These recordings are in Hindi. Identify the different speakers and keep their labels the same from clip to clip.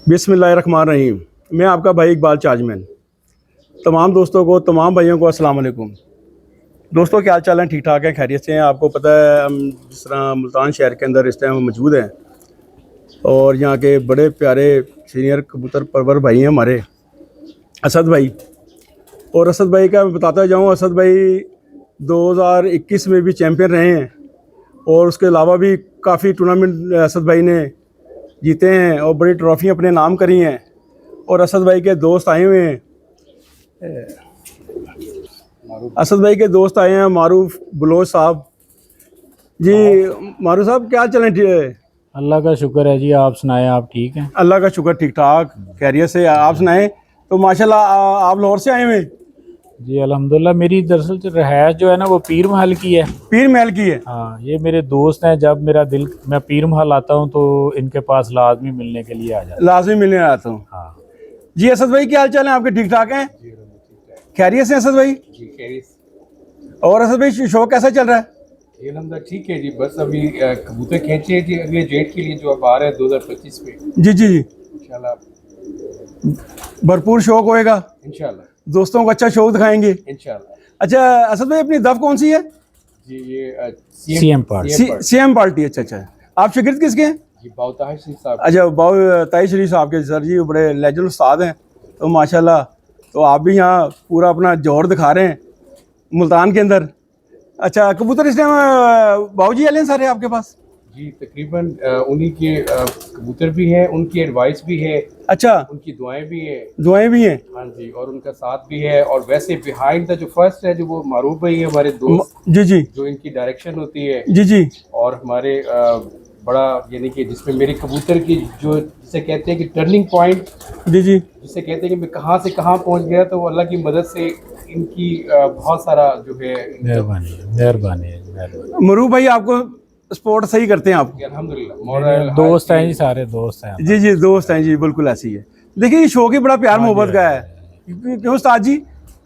Speaker 1: बिस्मिल्लाहिर्रहमानिर्रहीम। मैं आपका भाई इकबाल चार्जमैन। तमाम दोस्तों को, तमाम भाइयों को अस्सलाम वालेकुम। दोस्तों क्या हाल चाल है? ठीक ठाक है, खैरियत से हैं? आपको पता है हम जिस तरह मुल्तान शहर के अंदर इस टाइम मौजूद हैं और यहाँ के बड़े प्यारे सीनियर कबूतर परवर भाई हैं हमारे असद भाई। और असद भाई का मैं बताता जाऊँ, असद भाई 2021 में भी चैम्पियन रहे हैं और उसके अलावा भी काफ़ी टूर्नामेंट असद भाई ने जीते हैं और बड़ी ट्रॉफियाँ अपने नाम करी हैं। और असद भाई के दोस्त आए हुए हैं, असद भाई के दोस्त आए हैं मारूफ बलोच साहब जी। मारूफ साहब क्या चलें?
Speaker 2: अल्लाह का शुक्र है जी। आप सुनाएं, आप ठीक हैं?
Speaker 1: अल्लाह का शुक्र, ठीक ठाक खैरियत से। आप सुनाएं? तो माशाल्लाह आप लाहौर से आए हुए हैं?
Speaker 2: जी अल्हम्दुलिल्लाह। मेरी दरअसल रहायश जो है ना वो पीर महल की है।
Speaker 1: पीर महल की है?
Speaker 2: हाँ, ये मेरे दोस्त हैं। जब मेरा दिल, मैं पीर महल आता हूँ तो इनके पास लाजमी मिलने के लिए आ जाता
Speaker 1: लाजमी मिलने आता हूँ।
Speaker 2: हाँ
Speaker 1: जी असद भाई क्या हाल चाल है आपके? ठीक ठाक हैं, खैरियत से असद भाई?
Speaker 3: जी खैरियत।
Speaker 1: और असद भाई शौक कैसा चल रहा है?
Speaker 3: ये नंबर ठीक है जी। बस अभी कबूतर खींचे हैं जी अगले डेट के लिए जो अब आ रहा है 2025 में।
Speaker 1: जी जी जी,
Speaker 3: इंशाल्लाह
Speaker 1: भरपूर शौक होएगा,
Speaker 3: इंशाल्लाह
Speaker 1: दोस्तों को अच्छा शौक दिखाएंगे।
Speaker 3: इंशाल्लाह।
Speaker 1: अच्छा असद भाई, अपनी दफ कौन सी है?
Speaker 3: जी ये
Speaker 2: सीएम पार्टी।
Speaker 1: CM party. अच्छा अच्छा, आप शिगिर्द किसके हैं?
Speaker 3: जी बाउताहिर सिंह साहब।
Speaker 1: अच्छा, बाऊ ताई शरीफ साहब के सर जी, बड़े लेजेंड उस्ताद हैं। तो माशाल्लाह, तो आप भी यहाँ पूरा अपना जोर दिखा रहे हैं मुल्तान के अंदर। अच्छा, कबूतर इस टाइम बाबूजी वाले हैं सारे आपके पास?
Speaker 3: जी तकरीबन उन्हीं के कबूतर भी हैं, उनकी एडवाइस भी है,
Speaker 1: अच्छा,
Speaker 3: उनकी दुआएं भी हैं।
Speaker 1: दुआएं भी हैं?
Speaker 3: हाँ जी, और उनका साथ भी है। और वैसे बिहाइंड द जो फर्स्ट है जो वो मारूफ भाई है हमारे दोस्त,
Speaker 1: जी जी
Speaker 3: जो इनकी डायरेक्शन होती है।
Speaker 1: जी जी
Speaker 3: और हमारे बड़ा यानी कि जिसमें मेरे कबूतर की जो जिसे कहते हैं कि टर्निंग पॉइंट,
Speaker 1: जी जी
Speaker 3: जिसे कहते हैं कि मैं कहाँ से कहाँ पहुँच गया, तो वो अल्लाह की मदद से इनकी बहुत सारा जो है।
Speaker 2: मेहरबानी मेहरबानी।
Speaker 1: मरूफ भाई आपको सपोर्ट सही करते हैं आप?
Speaker 3: अल्हम्दुलिल्लाह
Speaker 2: दोस्त हैं जी, सारे दोस्त हैं।
Speaker 1: जी जी, दोस्त हैं जी, बिल्कुल ऐसी है। देखिए ये शौक ही बड़ा प्यार मोहब्बत का है, क्यों उस्ताद जी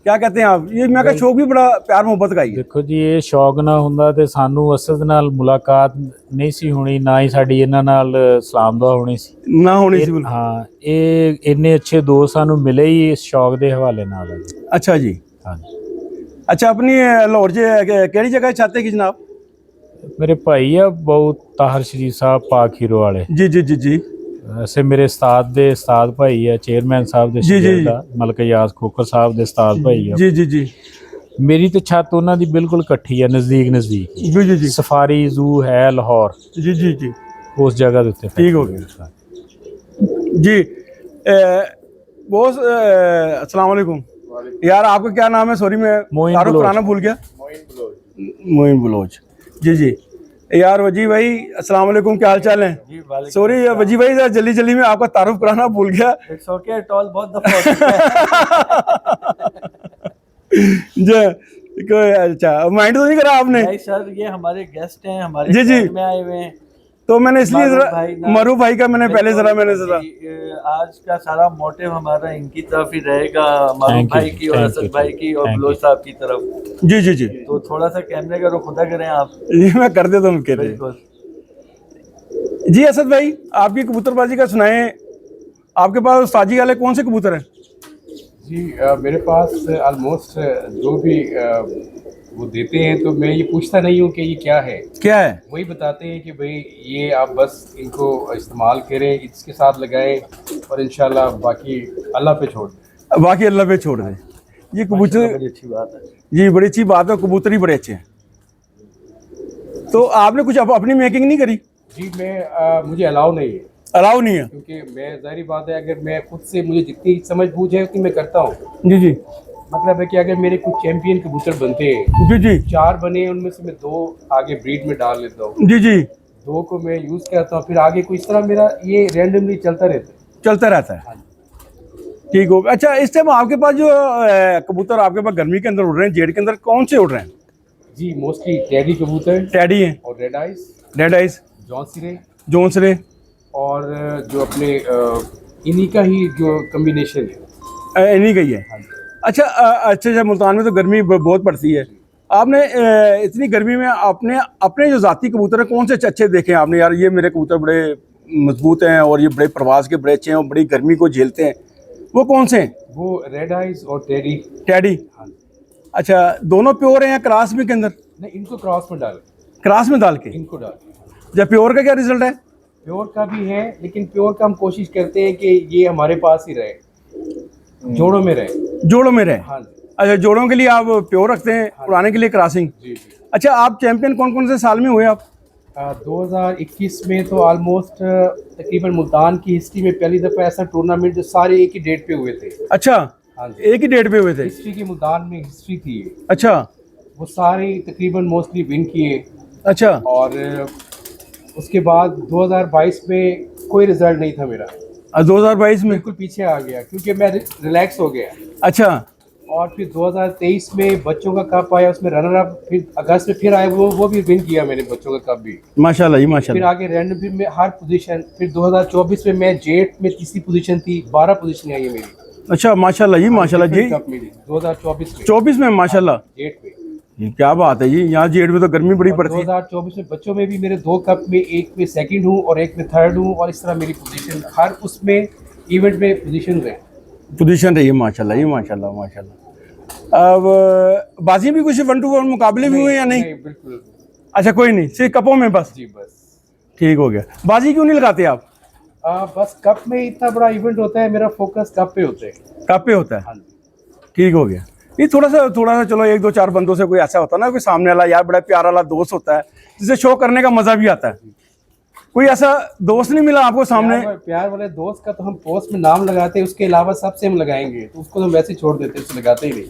Speaker 1: क्या कहते हैं आप? ये मैं का शौक भी बड़ा प्यार मोहब्बत का ही है।
Speaker 2: देखो जी, ਇਹ ਸ਼ੌਕ ਨਾ ਹੁੰਦਾ ਤੇ ਸਾਨੂੰ ਅਸਦ ਨਾਲ ਮੁਲਾਕਾਤ ਨਹੀਂ ਸੀ ਹੋਣੀ, ਨਾ ਹੀ ਸਾਡੀ ਇਹਨਾਂ ਨਾਲ ਸਲਾਮ ਦੁਆ ਹੋਣੀ ਸੀ।
Speaker 1: ना होनी सी बिल्कुल।
Speaker 2: ਹਾਂ, ਇਹ ਇੰਨੇ ਅੱਛੇ ਦੋਸਤ ਸਾਨੂੰ ਮਿਲੇ ਹੀ ਇਸ ਸ਼ੌਕ ਦੇ ਹਵਾਲੇ ਨਾਲ ਹੈ ਜੀ।
Speaker 1: अच्छा जी।
Speaker 2: ਹਾਂਜੀ,
Speaker 1: अच्छा, अपनी लाहौर च केड़ी जगह चाहते कि जनाब?
Speaker 2: ਮੇਰੇ ਭਾਈ ਆ ਬਹੁਤ ਤਾਹਰ ਸ਼ਰੀਫ ਸਾਹਿਬ ਪਾਕ ਹੀਰੋ ਵਾਲੇ।
Speaker 1: जी जी जी जी
Speaker 2: ਵੈਸੇ ਮੇਰੇ ਉਸਤਾਦ ਦੇ ਉਸਤਾਦ ਭਾਈ ਆ, ਚੇਅਰਮੈਨ ਸਾਹਿਬ ਦੇ
Speaker 1: ਜੀ, ਜੀ,
Speaker 2: ਸ਼ਾਗਿਰਦ ਆ, ਮਲਕ ਯਾਸ ਖੋਖਰ ਸਾਹਿਬ ਦੇ ਉਸਤਾਦ ਭਾਈ ਆ।
Speaker 1: जी जी जी
Speaker 2: ਮੇਰੀ ਤੇ ਛੱਤ ਉਹਨਾਂ ਦੀ ਬਿਲਕੁਲ ਇਕੱਠੀ ਆ, ਨਜ਼ਦੀਕ ਨਜ਼ਦੀਕ।
Speaker 1: जी जी जी
Speaker 2: ਸਫਾਰੀ ਜ਼ੂ ਹੈ ਲਾਹੌਰ,
Speaker 1: जी जी जी
Speaker 2: ਉਸ ਜਗ੍ਹਾ ਦੇ ਉੱਤੇ।
Speaker 1: ठीक हो गया जी। बॉस अस्सलाम वालेकुम। यार आपका क्या नाम है? सॉरी मैं
Speaker 2: मोइन
Speaker 1: तारुफ
Speaker 2: बलोच।
Speaker 1: कराना भूल गया।
Speaker 3: मोइन बलोच।
Speaker 1: मोइन बलोच। जी जी। यार वजी भाई अस्सलाम वालेकुम, क्या हाल चाल है? सॉरी वजी भाई, जल्दी जल्दी में आपका तारुफ कराना भूल गया।
Speaker 4: इट्स ओके, टॉल बहुत दफा हो चुका है।
Speaker 1: जी कोई, अच्छा माइंड तो नहीं करा आपने?
Speaker 4: भाई सर, ये हमारे गेस्ट हैं, हमारे
Speaker 1: जी, जी।
Speaker 4: शहर में आए हुए हैं।
Speaker 1: तो मैंने इसलिए
Speaker 4: मारूफ भाई ना-
Speaker 1: मरूफ भाई का मैंने पहले जरा मैंने जरा
Speaker 4: आज का सारा मोटिव हमारा इनकी तरफ ही रहेगा, मारूफ
Speaker 2: Thank you,
Speaker 4: भाई की और
Speaker 2: thank
Speaker 4: असद
Speaker 2: you,
Speaker 4: भाई की और
Speaker 2: thank you।
Speaker 4: बलोच साहब की तरफ।
Speaker 1: जी जी जी,
Speaker 4: तो थोड़ा सा कैमरे का रुख खुदा करें आप।
Speaker 1: ये मैं कर देता हूँ कहते।
Speaker 4: बिल्कुल।
Speaker 1: जी असद भाई, आपकी कबूतरबाजी का सुनाएं। आपके पास उस्तादी वाले कौन से कबूतर हैं?
Speaker 3: जी मेरे पास ऑलमोस्ट जो भी वो देते हैं, तो मैं ये पूछता नहीं हूँ कि ये क्या है,
Speaker 1: क्या है?
Speaker 3: वही बताते हैं कि भाई ये आप बस इनको इस्तेमाल करें, इसके साथ लगाएं और इंशाल्लाह बाकी अल्लाह पे छोड़ दें।
Speaker 1: बाकी अल्लाह पे छोड़ दें। ये कबूतर,
Speaker 4: बड़ी अच्छी बात है
Speaker 1: जी बड़ी अच्छी बात है, कबूतर ही बड़े अच्छे हैं। तो आपने कुछ अपनी मेकिंग नहीं करी?
Speaker 3: जी मैं मुझे अलाउ नहीं है,
Speaker 1: अलाउ नहीं है?
Speaker 3: क्योंकि मैं ज़ाहिर बात है अगर मैं खुद से मुझे जितनी समझ बूझ है उतनी मैं करता हूँ।
Speaker 1: जी जी
Speaker 3: मतलब है कि अगर मेरे कुछ चैंपियन कबूतर बनते हैं,
Speaker 1: जी जी
Speaker 3: 4 बने हैं, उनमें से मैं 2 आगे ब्रीड में डाल लेता हूँ,
Speaker 1: जी जी
Speaker 3: 2 को मैं यूज़ करता हूँ, फिर आगे कोई इस तरह मेरा ये रैंडमली चलता रहता है।
Speaker 1: चलता रहता है। ठीक हो गया। अच्छा, इस टाइम आपके पास जो कबूतर आपके पास गर्मी के अंदर उड़ रहे हैं, जेड के अंदर, कौन से उड़ रहे हैं?
Speaker 3: जी मोस्टली टैडी कबूतर,
Speaker 1: टैडी हैं
Speaker 3: और रेड आइज,
Speaker 1: रेड आइज,
Speaker 3: जॉन्सिरे,
Speaker 1: जोन्सरे,
Speaker 3: और जो अपने इन्हीं का ही जो कम्बिनेशन है।
Speaker 1: इन्हीं का ही है। अच्छा अच्छा, मुल्तान में तो गर्मी बहुत पड़ती है। आपने इतनी गर्मी में आपने अपने जो जाती कबूतर हैं कौन से अच्छे देखे हैं आपने? यार ये मेरे कबूतर बड़े मजबूत हैं और ये बड़े प्रवास के बड़े अच्छे हैं और बड़ी गर्मी को झेलते हैं, वो कौन से हैं?
Speaker 3: वो रेड आइज और टेडी।
Speaker 1: टैडी। अच्छा, दोनों प्योर हैं या क्रॉस में के अंदर?
Speaker 3: नहीं, इनको क्रॉस में डाल,
Speaker 1: क्रॉस में डाल के।
Speaker 3: इनको डाल।
Speaker 1: जब प्योर का क्या रिजल्ट है?
Speaker 3: प्योर का भी है, लेकिन प्योर का हम कोशिश करते हैं कि ये हमारे पास ही रहे, जोड़ों में रहे।
Speaker 1: जोड़ों में रहे।
Speaker 3: हाँ जी।
Speaker 1: अच्छा, जोड़ों के लिए आप प्योर रखते हैं, पुराने के लिए क्रॉसिंग।
Speaker 3: जी जी।
Speaker 1: अच्छा, आप चैंपियन कौन कौन से साल में हुए आप?
Speaker 3: 2021 में तो ऑलमोस्ट तकरीबन मुल्तान की हिस्ट्री में पहली दफ़ा ऐसा टूर्नामेंट जो सारे एक ही डेट पे हुए थे।
Speaker 1: अच्छा,
Speaker 3: हाँ जी।
Speaker 1: एक ही डेट पे हुए थे?
Speaker 3: हिस्ट्री की मुल्तान में हिस्ट्री थी ये।
Speaker 1: अच्छा
Speaker 3: वो सारे तकरीबन मोस्टली विन किए।
Speaker 1: अच्छा।
Speaker 3: और उसके बाद 2022 में कोई रिजल्ट नहीं था मेरा,
Speaker 1: 2022 में
Speaker 3: बिल्कुल पीछे आ गया क्योंकि मैं रिलैक्स हो गया।
Speaker 1: अच्छा।
Speaker 3: और फिर 2023 में बच्चों का कप आया, उसमें रनर अप, फिर अगस्त में फिर आया, वो भी विन किया मैंने बच्चों का कप भी।
Speaker 1: माशाल्लाह जी
Speaker 3: फिर
Speaker 1: माशाल्लाह।
Speaker 3: आगे रैंडम में हर पोजीशन, फिर 2024 में मैं जेट में तीसरी पोजीशन थी, 12 पोजीशन आई है मेरी।
Speaker 1: अच्छा माशाल्लाह जी माशाल्लाह जी।
Speaker 3: कप मेरी 2024 में
Speaker 1: 24 में माशाल्लाह।
Speaker 3: जेट में।
Speaker 1: ये क्या बात है जी, यहाँ जेठ में तो गर्मी बड़ी पड़ती है।
Speaker 3: 2024 में बच्चों में भी मेरे 2 कप में, एक में सेकंड हूँ और एक में थर्ड हूँ, और इस तरह मेरी पोजीशन हर उसमें इवेंट में पोजीशन है।
Speaker 1: पोजीशन रही है माशाल्लाह जी माशाल्लाह माशाल्लाह। अब बाजी भी कुछ 1-to-1 मुकाबले भी हुए या नहीं?
Speaker 3: बिल्कुल।
Speaker 1: अच्छा, कोई नहीं, सिर्फ कपों में बस?
Speaker 3: जी बस।
Speaker 1: ठीक हो गया। बाजी क्यों नहीं लगाते आप?
Speaker 3: बस कप में इतना बड़ा इवेंट होता है, मेरा फोकस कप पे होता है।
Speaker 1: कप पे होता है?
Speaker 3: हाँ जी।
Speaker 1: ठीक हो गया। ये थोड़ा सा चलो 1-2 4 बंदों से कोई ऐसा होता है ना, कोई सामने वाला यार बड़ा प्यारा वाला दोस्त होता है जिसे शो करने का मजा भी आता है। कोई ऐसा दोस्त नहीं मिला आपको सामने?
Speaker 3: प्यार वाले दोस्त का तो हम पोस्ट में नाम लगाते हैं, उसके अलावा सबसे हम लगाएंगे, तो उसको तो वैसे ही छोड़ देते हैं, उससे लगाते ही नहीं।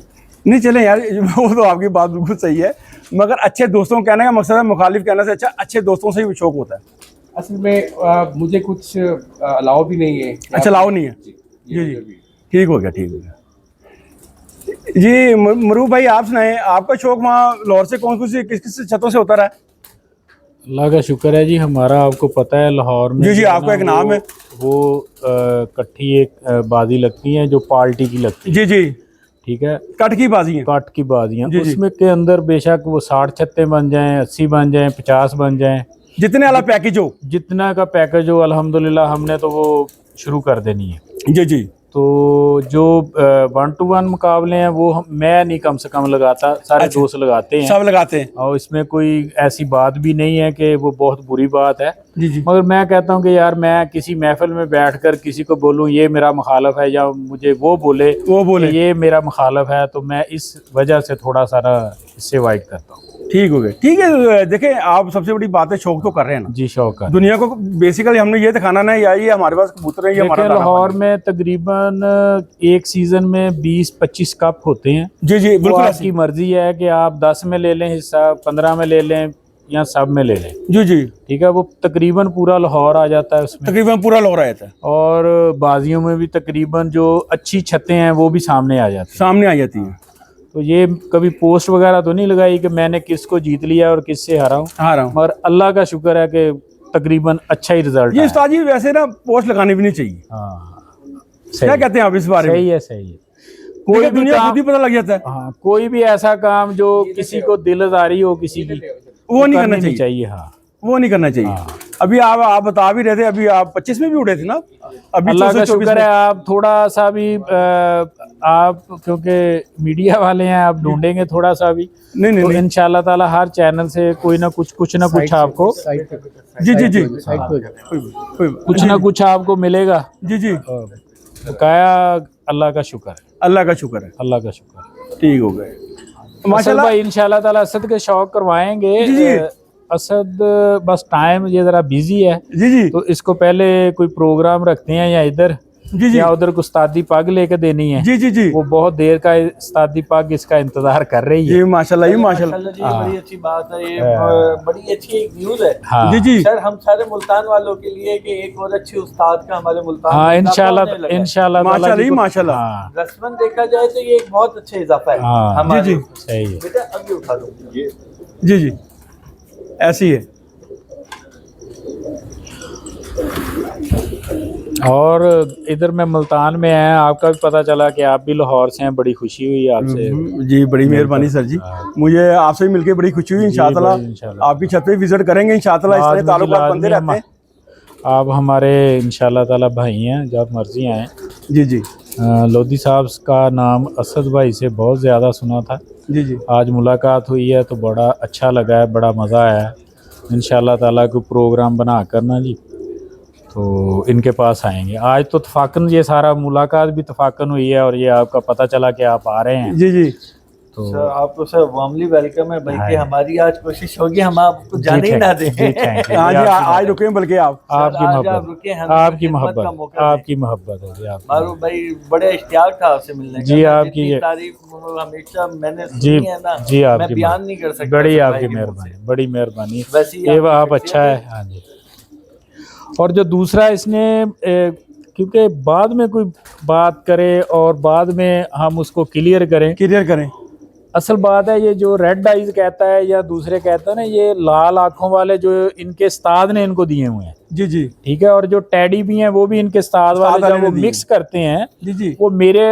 Speaker 1: नहीं चले यार, वो तो आपकी बात बिल्कुल सही है, मगर अच्छे दोस्तों कहने का मकसद है, मुखालिफ कहने से अच्छा अच्छे दोस्तों से ही शौक होता है।
Speaker 3: असल में मुझे कुछ अलाउ भी नहीं है।
Speaker 1: अच्छा, अलाउ नहीं है? जी जी, ठीक हो गया ठीक हो गया जी। मरूफ भाई, आप सुनाए, आपका शौक वहाँ लाहौर से कौन सी किस किस छतों से होता रहा है?
Speaker 2: अल्लाह का शुक्र है जी, हमारा आपको पता है लाहौर में
Speaker 1: जी जी, आपको एक नाम है
Speaker 2: वो कट्ठी एक बाजी लगती है जो पार्टी की लगती है।
Speaker 1: जी जी,
Speaker 2: ठीक है,
Speaker 1: कट की बाजी है।
Speaker 2: कट की बाजियाँ,
Speaker 1: जी, जी।
Speaker 2: उसमें के अंदर बेशक वो 60 छत्ते बन जाएं, 80 बन जाएं, 50 बन जाएं,
Speaker 1: जितने वाला पैकेज हो,
Speaker 2: जितना का पैकेज हो, अल्हम्दुलिल्लाह हमने तो वो शुरू कर देनी है।
Speaker 1: जी जी।
Speaker 2: तो जो 1-to-1 मुकाबले हैं वो मैं नहीं कम से कम लगाता, सारे
Speaker 1: अच्छा,
Speaker 2: दोस्त लगाते हैं,
Speaker 1: सब लगाते हैं।
Speaker 2: और इसमें कोई ऐसी बात भी नहीं है कि वो बहुत बुरी बात है।
Speaker 1: जी जी।
Speaker 2: मगर मैं कहता हूँ कि यार मैं किसी महफिल में बैठकर किसी को बोलूँ ये मेरा मुखालफ है, या मुझे वो बोले कि ये मेरा मुखालफ है, तो मैं इस वजह से थोड़ा सारा इससे अवॉइड करता हूँ।
Speaker 1: ठीक हो गया, ठीक है। देखें, आप सबसे बड़ी बात है, शौक तो कर रहे हैं ना
Speaker 2: जी, शौक है।
Speaker 1: दुनिया को बेसिकली हमने ये दिखाना ना, या ये हमारे पास कबूतर है, ये हमारा दाना
Speaker 2: लाहौर
Speaker 1: पानी।
Speaker 2: में तकरीबन एक सीजन में 20-25 कप होते हैं।
Speaker 1: जी जी, बिल्कुल
Speaker 2: आपकी मर्जी है कि आप 10 में ले लें हिस्सा, 15 में ले लें, या सब में ले लें।
Speaker 1: जी जी,
Speaker 2: ठीक है, वो तकरीबन पूरा लाहौर आ जाता है उसमें,
Speaker 1: तकरीबन पूरा लाहौर आया था।
Speaker 2: और बाजियों में भी तकरीबन जो अच्छी छतें हैं वो भी सामने आ जाती हैं।
Speaker 1: सामने आ जाती है।
Speaker 2: तो ये कभी पोस्ट वगैरह तो नहीं लगाई कि मैंने किसको जीत लिया और किससे हारा हूँ, मगर अल्लाह का शुक्र है कि तकरीबन अच्छा ही रिजल्ट
Speaker 1: ये उस्ताद जी वैसे ना पोस्ट लगानी भी नहीं चाहिए।
Speaker 2: हाँ,
Speaker 1: क्या कहते हैं आप इस बारे में?
Speaker 2: सही है, सही है।
Speaker 1: कोई दुनिया खुद ही पता लग जाता है।
Speaker 2: हाँ, कोई भी ऐसा काम जो किसी को दिलदारी हो किसी की,
Speaker 1: वो नहीं करना चाहिए।
Speaker 2: हाँ,
Speaker 1: वो नहीं करना चाहिए। अभी आप बता भी रहे थे, अभी आप 25 में भी उड़े थे ना? अभी
Speaker 2: अल्लाह का शुक्र है आप थोड़ा सा भी आप क्योंकि मीडिया वाले हैं, आप ढूंढेंगे थोड़ा सा भी,
Speaker 1: नहीं
Speaker 2: तो इंशाल्लाह ताला हर चैनल से कोई ना कुछ आपको
Speaker 1: जी जी जी,
Speaker 2: कुछ ना कुछ आपको मिलेगा।
Speaker 1: जी जी,
Speaker 2: बकाया अल्लाह का शुक्र है,
Speaker 1: अल्लाह का शुक्र है,
Speaker 2: अल्लाह का शुक्र है।
Speaker 1: ठीक हो गए
Speaker 2: माशाल्लाह भाई, इंशाल्लाह ताला असद के शौक करवाएंगे। असद बस टाइम ये जरा बिजी है
Speaker 1: जी जी,
Speaker 2: तो इसको पहले कोई प्रोग्राम रखते हैं या इधर
Speaker 1: जी जी,
Speaker 2: या उधर को उस्तादी पग लेके देनी है।
Speaker 1: जी जी जी,
Speaker 2: वो बहुत देर का उस्तादी पग इसका इंतजार कर रही है।
Speaker 1: जी माशाल्लाह, ये माशाल्लाह
Speaker 4: जी, बड़ी अच्छी बात है ये, बड़ी अच्छी एक न्यूज़ है।
Speaker 2: हाँ
Speaker 1: जी जी,
Speaker 4: सर हम सारे मुल्तान वालों के लिए कि एक और अच्छे उस्ताद का हमारे मुल्तान
Speaker 2: हाँ,
Speaker 4: में
Speaker 2: इंशाल्लाह इंशाल्लाह
Speaker 1: माशाल्लाह माशाल्लाह।
Speaker 2: हाँ,
Speaker 4: रस्मन देखा जाए तो ये एक बहुत अच्छा इजाफा है
Speaker 2: हाँ,
Speaker 4: हमारे।
Speaker 1: जी जी,
Speaker 2: सही है।
Speaker 4: बेटा अभी उठा दो ये।
Speaker 1: जी जी, ऐसी है।
Speaker 2: और इधर मैं मुल्तान में आया, आपका भी पता चला कि आप भी लाहौर से हैं, बड़ी खुशी हुई आपसे।
Speaker 1: जी, बड़ी मेहरबानी सर जी, मुझे आपसे भी मिलके बड़ी खुशी हुई। इंशाअल्लाह
Speaker 2: इंशाल्लाह
Speaker 1: आपकी छत पे विजिट करेंगे इंशाअल्लाह। इस तरह ताल्लुकात बनते रहते हैं।
Speaker 2: आप हमारे इंशाल्लाह ताला भाई हैं, जब मर्जी आएँ।
Speaker 1: जी जी
Speaker 2: लोधी साहब का नाम असद भाई से बहुत ज़्यादा सुना था।
Speaker 1: जी जी
Speaker 2: आज मुलाकात हुई है तो बड़ा अच्छा लगा है, बड़ा मज़ा आया है। इंशाल्लाह ताला को प्रोग्राम बना कर ना जी तो इनके पास आएंगे। आज तो तफाकन ये सारा मुलाकात भी तफाकन हुई है और ये आपका पता चला कि आप आ रहे हैं।
Speaker 1: जी जी
Speaker 2: तो
Speaker 4: सर आपको सर वार्मली वेलकम है, बल्कि
Speaker 2: हाँ।
Speaker 4: हमारी आज कोशिश होगी हम आपको जाने ही ना दें।
Speaker 1: हाँ जी आज रुके बल्कि आप
Speaker 2: आपकी
Speaker 4: आज आप
Speaker 2: मोहब्बत,
Speaker 4: रुके, हमें
Speaker 2: आपकी
Speaker 4: खिदमत का
Speaker 2: मोहब्बत,
Speaker 4: मौका दें।
Speaker 2: आपकी मोहब्बत है जी। आप
Speaker 4: मारूफ भाई बड़े इश्तियाक था आपसे मिलने का।
Speaker 2: जी,
Speaker 4: मैं
Speaker 2: आपकी
Speaker 4: जितनी
Speaker 2: ये-
Speaker 4: तारीफ मैंने
Speaker 2: जी
Speaker 4: सुनी है ना,
Speaker 2: जी,
Speaker 4: मैं
Speaker 2: आपकी
Speaker 4: बयान नहीं कर सकता।
Speaker 2: बड़ी
Speaker 4: सर
Speaker 2: आपकी
Speaker 4: भाई के मुंह
Speaker 2: मेहरबानी,
Speaker 4: से।
Speaker 2: बड़ी मेहरबानी।
Speaker 4: वैसे ही
Speaker 2: ये
Speaker 4: आपकी
Speaker 2: आप
Speaker 4: शख्सियत
Speaker 2: अच्छा है। हाँ जी। और जो दूसरा इसने क्योंकि बाद में कोई बात करे और बाद में हम उसको क्लियर करें। असल बात है ये जो रेड आइज कहता है या दूसरे कहता है ना, ये लाल आंखों वाले जो इनके उस्ताद ने इनको दिए हुए हैं।
Speaker 1: जी जी
Speaker 2: ठीक है। और जो टैडी भी हैं वो भी इनके उस्ताद वाले जब वो मिक्स करते हैं
Speaker 1: जी जी
Speaker 2: वो मेरे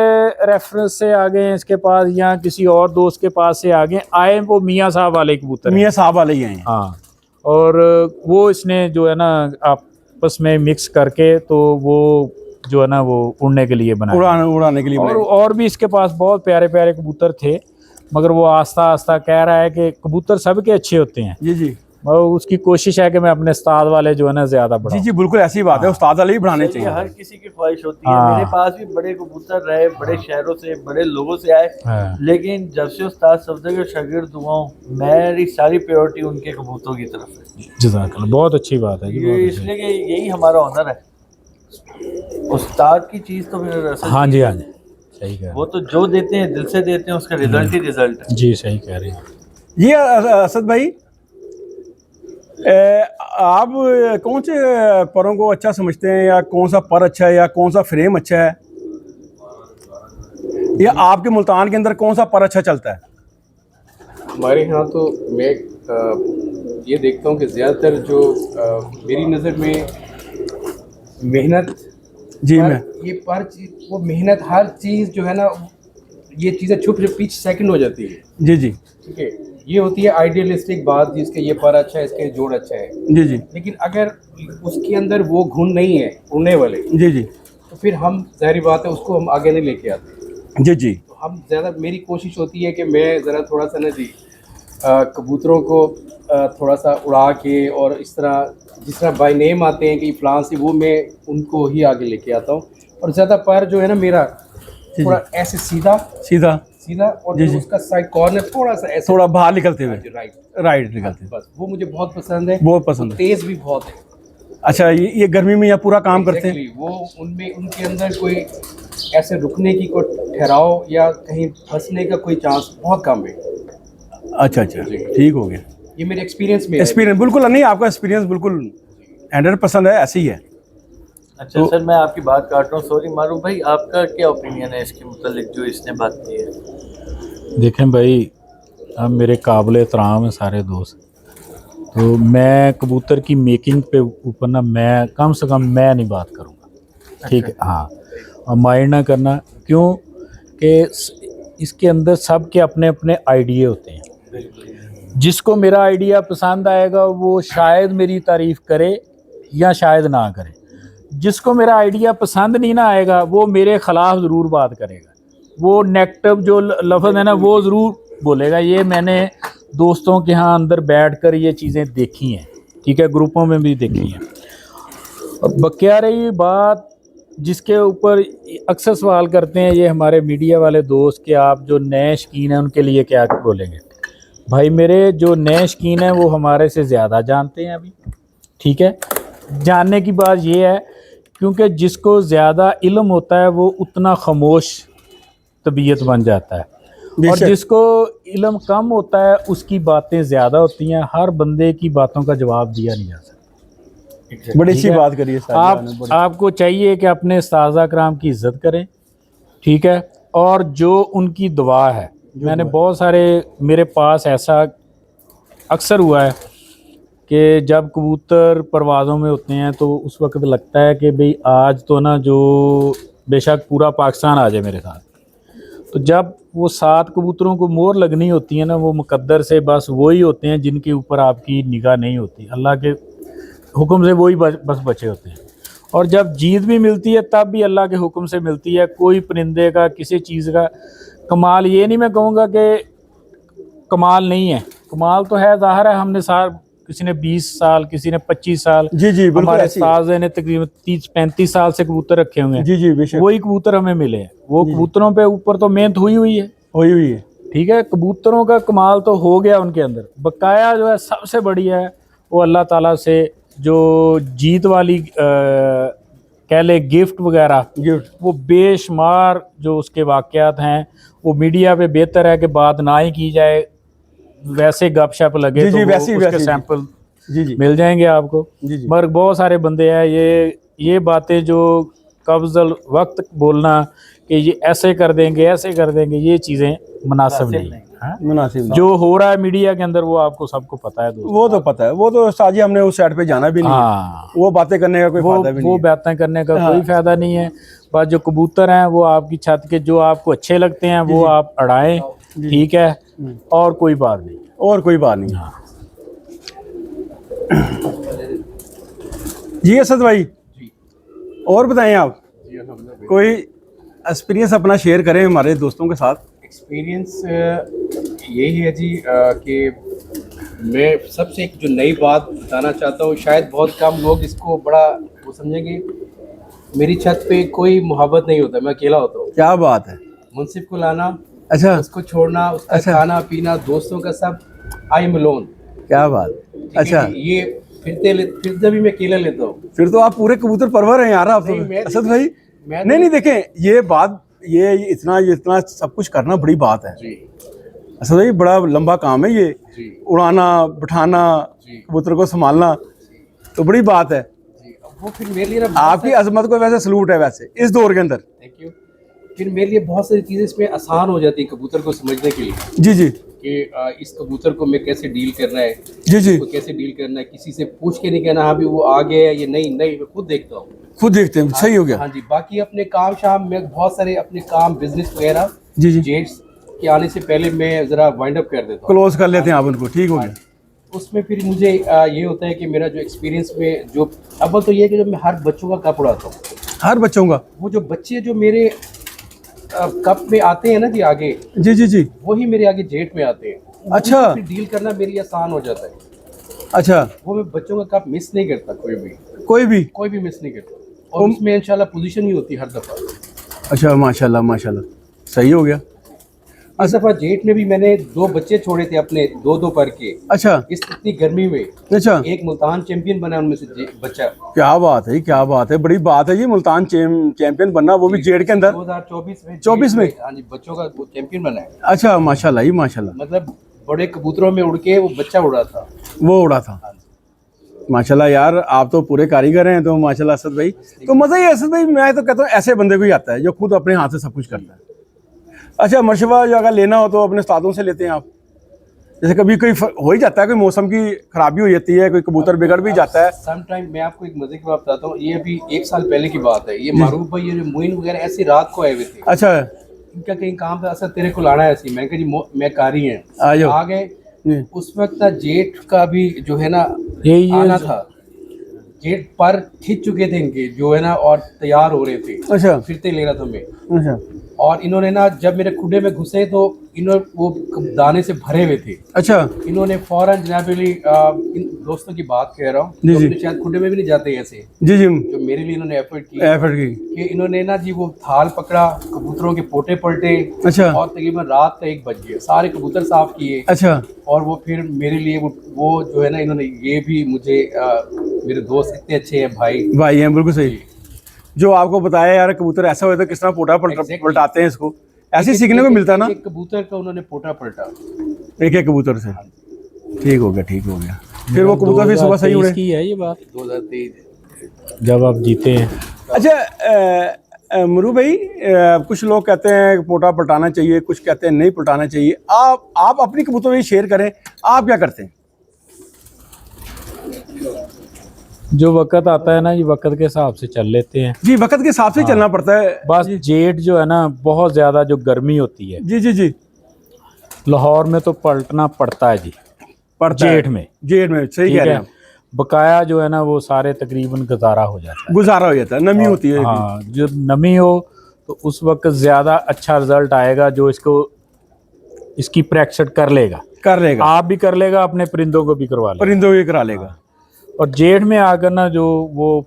Speaker 2: रेफरेंस से आ गए इसके पास या किसी और दोस्त के पास से आगे आए, वो मियाँ साहब वाले कबूतर हैं।
Speaker 1: मियाँ साहब वाले ही हैं।
Speaker 2: हाँ। और वो इसने जो है ना आपस में मिक्स करके तो वो जो है ना वो उड़ने के लिए बनाया,
Speaker 1: उड़ाने के लिए
Speaker 2: और भी इसके पास बहुत प्यारे प्यारे कबूतर थे, मगर वो आस्ता आस्ता कह रहा है कि कबूतर सबके अच्छे होते हैं।
Speaker 1: जी जी
Speaker 2: और उसकी कोशिश है कि मैं अपने उस्ताद वाले जो है ना ज्यादा
Speaker 1: जी
Speaker 2: बढ़ाऊं।
Speaker 1: जी बिल्कुल ऐसी बात है, उस्ताद वाले ही बढ़ाने
Speaker 4: ये
Speaker 1: चाहिए।
Speaker 4: हर किसी की ख्वाहिश होती है।
Speaker 2: हाँ।
Speaker 4: मेरे पास भी बड़े कबूतर रहे, बड़े शहरों से, बड़े लोगों से आए,
Speaker 2: हाँ।
Speaker 4: लेकिन जब से उस्ताद सफदर के शागिर्द हुआ हूँ, मेरी सारी प्रायोरिटी उनके कबूतरों की तरफ है।
Speaker 2: जज़ाकल्लाह, बहुत अच्छी बात है जी,
Speaker 4: ये
Speaker 2: बहुत अच्छी।
Speaker 4: इसलिए कि यही हमारा ऑनर है। उस्ताद की चीज तो फिर असल
Speaker 2: हाँ जी,
Speaker 4: चीज़
Speaker 2: हाँ
Speaker 4: है।
Speaker 2: जी, सही कह
Speaker 4: वो तो जो देते हैं दिल से देते हैं, उसका रिजल्ट ही रिजल्ट है।
Speaker 2: जी, सही कह रहे हैं।
Speaker 1: ये असद भाई आप कौन से परों को अच्छा समझते हैं, या कौन सा पर अच्छा है, या कौन सा फ्रेम अच्छा है, या आपके मुल्तान के अंदर कौन सा पर अच्छा चलता है?
Speaker 3: हमारे यहाँ तो मैं ये देखता हूँ कि ज़्यादातर जो मेरी नज़र में मेहनत
Speaker 1: जी
Speaker 3: पर,
Speaker 1: मैं
Speaker 3: ये पर चीज़ वो मेहनत हर चीज़ जो है ना, ये चीज़ें छुप पीछे सेकंड हो जाती है।
Speaker 1: जी जी
Speaker 3: ठीक है, ये होती है आइडियलिस्टिक बात जिसके ये पर अच्छा है, इसके जोड़ अच्छा है।
Speaker 1: जी जी
Speaker 3: लेकिन अगर उसके अंदर वो गुण नहीं है उड़ने वाले,
Speaker 1: जी जी
Speaker 3: तो फिर हम ज़ाहिर बात है उसको हम आगे नहीं लेके आते।
Speaker 1: जी जी
Speaker 3: तो हम ज़्यादा, मेरी कोशिश होती है कि मैं ज़रा थोड़ा सा ना जी कबूतरों को थोड़ा सा उड़ा के, और इस तरह जिस तरह बाय नेम आते हैं कि फ़लाँ से, वो मैं उनको ही आगे लेके आता हूँ। और ज़्यादा पर जो है ना मेरा थोड़ा ऐसे सीधा
Speaker 1: सीधा
Speaker 3: सीधा, और
Speaker 1: जी,
Speaker 3: जो
Speaker 1: जी।
Speaker 3: उसका साइड कॉर्नर थोड़ा सा ऐसे
Speaker 1: थोड़ा बाहर निकलते हुए,
Speaker 3: राइट
Speaker 1: राइट निकलते हुए,
Speaker 3: बस वो मुझे बहुत पसंद है।
Speaker 1: बहुत पसंद है।
Speaker 3: तेज़ भी बहुत है।
Speaker 1: अच्छा ये गर्मी में यहाँ पूरा काम करते हैं?
Speaker 3: Exactly, वो उनमें उनके अंदर कोई ऐसे रुकने की कोई ठहराव या कहीं फंसने का कोई चांस बहुत कम है।
Speaker 1: अच्छा अच्छा, ठीक हो गया।
Speaker 3: ये मेरे एक्सपीरियंस में है।
Speaker 1: एक्सपीरियंस बिल्कुल नहीं, आपका एक्सपीरियंस बिल्कुल 100% है, ऐसे ही है।
Speaker 4: अच्छा सर, मैं आपकी बात काट रहा हूँ, सॉरी मारूफ भाई, आपका क्या ओपिनियन है इसके मुतालिक जो इसने बात की है?
Speaker 2: देखें भाई, अब मेरे काबिल एहतराम हैं सारे दोस्त, तो मैं कबूतर की मेकिंग पे ऊपर ना मैं कम से कम मैं नहीं बात करूँगा। ठीक है, हाँ। और माइंड ना करना, क्यों कि इसके अंदर सब के अपने अपने आइडिया होते हैं। जिसको मेरा आइडिया पसंद आएगा वो शायद मेरी तारीफ़ करे या शायद ना करे। जिसको मेरा आइडिया पसंद नहीं ना आएगा वो मेरे ख़िलाफ़ ज़रूर बात करेगा, वो नेगेटिव जो लफ्ज़ है ना वो ज़रूर बोलेगा। ये मैंने दोस्तों के यहाँ अंदर बैठकर ये चीज़ें देखी हैं, ठीक है, ग्रुपों में भी देखी हैं। और बकिया रही बात जिसके ऊपर अक्सर सवाल करते हैं ये हमारे मीडिया वाले दोस्त कि आप जो नए शौकीन हैं उनके लिए क्या बोलेंगे। भाई मेरे जो नए शौकीन हैं वो हमारे से ज़्यादा जानते हैं अभी, ठीक है। जानने की बात ये है क्योंकि जिसको ज़्यादा इल्म होता है वो उतना खामोश तबीयत बन जाता है, और जिसको इल्म कम होता है उसकी बातें ज़्यादा होती हैं। हर बंदे की बातों का जवाब दिया नहीं जा सकता।
Speaker 1: बड़ी अच्छी बात करिए
Speaker 2: आपको चाहिए कि अपने उस्ताज़ कराम की इज़्ज़त करें, ठीक है, और जो उनकी दुआ है। मैंने बहुत सारे, मेरे पास ऐसा अक्सर हुआ है कि जब कबूतर परवाज़ों में होते हैं तो उस वक्त लगता है कि भाई आज तो ना जो बेशक पूरा पाकिस्तान आ जाए मेरे साथ, तो जब वो 7 कबूतरों को मोहर लगनी होती है ना, वो मुकद्दर से बस वही होते हैं जिनके ऊपर आपकी निगाह नहीं होती। अल्लाह के हुक्म से वही बस बचे होते हैं। और जब जीत भी मिलती है तब भी अल्लाह के हुक्म से मिलती है। कोई परिंदे का किसी चीज़ का कमाल ये नहीं मैं कहूँगा कि कमाल नहीं है, कमाल तो है, ज़ाहिर है। हमने किसी ने 20 साल, किसी ने 25 साल,
Speaker 1: जी जी बिल्कुल
Speaker 2: हमारे
Speaker 1: ऐसी है।
Speaker 2: साजे ने तकरीबन 30-35 साल से कबूतर रखे हुए हैं।
Speaker 1: जी जी बेशक
Speaker 2: वही कबूतर हमें मिले हैं। वो कबूतरों पे ऊपर तो मेहनत हुई है,
Speaker 1: हुई हुई है।
Speaker 2: ठीक है। कबूतरों का कमाल तो हो गया उनके अंदर, बकाया जो है सबसे बढ़िया है वो अल्लाह ताला से जो जीत वाली कह ले गिफ्ट वगैरह,
Speaker 1: गिफ्ट
Speaker 2: वो बेशुमार जो उसके वाक़यात हैं, वो मीडिया पे बेहतर है कि बात ना ही की जाए। वैसे गपशप लगे
Speaker 1: जी,
Speaker 2: तो
Speaker 1: जी,
Speaker 2: वो
Speaker 1: वैसी
Speaker 2: उसके
Speaker 1: जी।
Speaker 2: सैंपल
Speaker 1: जी जी
Speaker 2: मिल जाएंगे आपको।
Speaker 1: जी जी
Speaker 2: मगर बहुत सारे बंदे हैं ये बातें जो कब्ज़ल वक्त बोलना कि ये ऐसे कर देंगे ये चीज़ें मुनासिब नहीं है। हाँ?
Speaker 1: मुनासिब नहीं।
Speaker 2: जो हो रहा है मीडिया के अंदर वो आपको सबको पता है दोस्तों।
Speaker 1: वो तो पता है, वो तो साजी हमने उस साइड पे जाना भी नहीं है।
Speaker 2: हाँ,
Speaker 1: वो बातें करने का कोई फायदा भी नहीं
Speaker 2: वो
Speaker 1: है।
Speaker 2: बातें करने का
Speaker 1: हाँ।
Speaker 2: कोई फायदा नहीं है। बस जो कबूतर हैं वो आपकी छत के जो आपको अच्छे लगते हैं वो आप अड़ाएं, ठीक है, और कोई बात नहीं।
Speaker 1: और कोई बात नहीं।
Speaker 2: हाँ।
Speaker 1: जी असद भाई,
Speaker 3: जी
Speaker 1: और बताएं आप
Speaker 3: जी अल्हम्दुलिल्लाह।
Speaker 1: कोई एक्सपीरियंस अपना शेयर करें हमारे दोस्तों के साथ।
Speaker 3: एक्सपीरियंस यही है जी कि मैं सबसे एक जो नई बात बताना चाहता हूँ, शायद बहुत कम लोग इसको बड़ा वो समझेंगे। मेरी छत पे कोई मोहब्बत नहीं होता, मैं अकेला होता हूँ।
Speaker 1: क्या बात है।
Speaker 3: मुंसिफ को लाना,
Speaker 1: अच्छा
Speaker 3: उसको छोड़ना, उसका
Speaker 1: अच्छा।
Speaker 3: खाना पीना, दोस्तों का सब, आई एम अलोन।
Speaker 1: क्या बात। अच्छा,
Speaker 3: ये फिरते भी मैं अकेला लेता हूँ।
Speaker 1: फिर तो आप पूरे कबूतर परवर हैं यार आप तो।
Speaker 3: नहीं, मैं-
Speaker 1: असद भाई
Speaker 3: मैं
Speaker 1: नहीं देखें ये बात, ये इतना सब कुछ करना बड़ी बात है।
Speaker 3: जी
Speaker 1: असद भाई बड़ा लंबा काम है ये,
Speaker 3: जी
Speaker 1: उड़ाना, बिठाना,
Speaker 3: जी
Speaker 1: कबूतर को संभालना तो बड़ी बात है।
Speaker 3: जी। अब वो फिर मेरे लिए ना
Speaker 1: आपकी अजमत को वैसे सलूट है वैसे इस दौर के अंदर।
Speaker 3: Thank you. फिर मेरे लिए बहुत सारी चीज़ें इसमें आसान हो जाती है कबूतर को समझने के लिए
Speaker 1: जी जी
Speaker 3: कि इस कबूतर को मैं कैसे डील करना है,
Speaker 1: जी जी
Speaker 3: इसको कैसे डील करना है। किसी से पूछ के नहीं कहना हाँ भी वो आ गया है ये नहीं, मैं खुद देखता हूँ।
Speaker 1: खुद देखते हैं, सही हो गया।
Speaker 3: हाँ जी। बाकी अपने काम शाम में बहुत सारे अपने काम बिजनेस वगैरह
Speaker 1: जी जी
Speaker 3: जेट्स के आने से पहले मैं ज़रा वाइंड अप कर देता हूँ।
Speaker 1: क्लोज कर लेते हैं आप उनको, ठीक हो गया।
Speaker 3: उसमें फिर मुझे ये होता है कि मेरा जो एक्सपीरियंस में जो अव्वल तो ये है कि जब मैं हर बच्चों का कप उड़ाता हूँ,
Speaker 1: हर बच्चों का।
Speaker 3: वो जो बच्चे जो मेरे कप में आते हैं ना जी आगे,
Speaker 1: जी जी जी
Speaker 3: वही मेरे आगे जेट में आते हैं।
Speaker 1: अच्छा।
Speaker 3: उनको फिर डील करना मेरे लिए आसान हो जाता है।
Speaker 1: अच्छा,
Speaker 3: वो मैं बच्चों का कप मिस नहीं करता, कोई भी मिस नहीं करता। और उसमें इंशाल्लाह पोजीशन ही होती है हर दफ़ा।
Speaker 1: अच्छा, माशाल्लाह माशाल्लाह, सही हो गया।
Speaker 3: इस दफ़ा जेट में भी मैंने 2 बच्चे छोड़े थे अपने 2-2 पर के।
Speaker 1: अच्छा
Speaker 3: इतनी गर्मी में
Speaker 1: अच्छा,
Speaker 3: एक मुल्तान चैंपियन बना उनमें से बच्चा।
Speaker 1: क्या बात है, क्या बात है, बड़ी बात है ये मुल्तान चैंपियन बनना, वो भी जेड के अंदर।
Speaker 3: 2024 में
Speaker 1: 24 में?
Speaker 3: हाँ जी, बच्चों का वो चैंपियन बना है।
Speaker 1: अच्छा, माशाल्लाह ही माशाल्लाह,
Speaker 3: मतलब बड़े कबूतरों में उड़ के वो बच्चा उड़ा था।
Speaker 1: वो उड़ा था। माशाल्लाह यार, आप तो पूरे कारीगर हैं तो माशाल्लाह असद भाई। तो मज़ा ही है असद भाई, मैं तो कहता हूँ ऐसे बंदे को ही आता है जो खुद अपने हाथ से सब कुछ करता है। अच्छा, मशवरा जो अगर लेना हो तो अपने उस्तादों से लेते हैं आप? जैसे कभी कोई हो ही जाता है, कोई मौसम की खराबी हो जाती है, कोई कबूतर बिगड़ भी जाता है।
Speaker 3: सम टाइम मैं आपको एक मजे की बात बताता हूँ। ये अभी 1 साल पहले की बात है। ये मारूफ भाई, ये जो मोइन वगैरह ऐसी रात को आए हुए थे।
Speaker 1: अच्छा,
Speaker 3: इनका कहीं काम था, असर तेरे को लाना है ऐसी। मैंने कहा जी मैं कारी हैं,
Speaker 1: आ जाओ।
Speaker 3: आ गए। उस वक्त ना जेट का भी जो है ना
Speaker 2: यही
Speaker 3: आना था। जेट पर खिंच चुके थे इनके जो है ना, और तैयार हो रहे थे,
Speaker 1: अच्छा
Speaker 3: फिरते ले रहा था मैं।
Speaker 1: अच्छा
Speaker 3: और इन्होंने ना जब मेरे खुडे में घुसे तो इन्होंने वो दाने से भरे हुए थे।
Speaker 1: अच्छा
Speaker 3: इन्होंने फौरन जनाबली इन दोस्तों की बात कह रहा हूँ,
Speaker 1: जी,
Speaker 3: तो
Speaker 1: जी।
Speaker 3: अपने शायद खुडे में भी नहीं जाते ऐसे,
Speaker 1: जी जी,
Speaker 3: जो मेरे लिए इन्होंने एफर्ट की
Speaker 1: एफर्ट की।
Speaker 3: कि इन्होंने ना जी वो थाल पकड़ा, कबूतरों के पोटे पलटे,
Speaker 1: अच्छा
Speaker 3: और तकरीबन रात का 1 बज गया, सारे कबूतर साफ किए।
Speaker 1: अच्छा
Speaker 3: और वो फिर मेरे लिए वो जो है ना, इन्होंने ये भी मुझे मेरे दोस्त इतने अच्छे हैं भाई।
Speaker 1: भाई हैं, बिल्कुल सही। जो आपको बताया यार कबूतर ऐसा होता है किस तरह पोटा
Speaker 3: Exactly.
Speaker 1: पलटाते हैं इसको, ऐसे ही सीखने को मिलता है ना,
Speaker 3: एक कबूतर का उन्होंने पोटा पलटा।
Speaker 1: एक एक कबूतर से। ठीक हो गया, ठीक हो गया। फिर वो कबूतर भी सुबह सही उड़े।
Speaker 2: 2023 की है ये बात,
Speaker 3: 2023
Speaker 2: जब आप जीते हैं।
Speaker 1: अच्छा मरू भाई, कुछ लोग कहते हैं कि पोटा पलटाना चाहिए, कुछ कहते हैं नहीं पलटाना चाहिए। आप अपनी कबूतर में शेयर करें, आप क्या करते हैं?
Speaker 2: जो वक्त आता है ना, ये वक्त के हिसाब से चल लेते हैं।
Speaker 1: जी, वक्त के हिसाब से ही चलना पड़ता है।
Speaker 2: बस जेट जो है ना, बहुत ज़्यादा जो गर्मी होती है
Speaker 1: जी जी जी,
Speaker 2: लाहौर में तो पलटना पड़ता है जी,
Speaker 1: पड़ता है।
Speaker 2: जेठ में।
Speaker 1: जेठ में, सही
Speaker 2: ठीक
Speaker 1: कह रहे
Speaker 2: है,
Speaker 1: हैं आप।
Speaker 2: बकाया जो है ना वो सारे तकरीबन गुजारा हो जाता है।
Speaker 1: गुजारा हो जाता है, नमी होती है।
Speaker 2: हाँ, जब नमी हो तो उस वक्त ज़्यादा अच्छा रिजल्ट आएगा, जो इसकी प्रैक्टिस कर लेगा आप भी कर लेगा, अपने परिंदों को भी करवा लेगा,
Speaker 1: परिंदों भी करा लेगा।
Speaker 2: और जेठ में आकर ना जो वो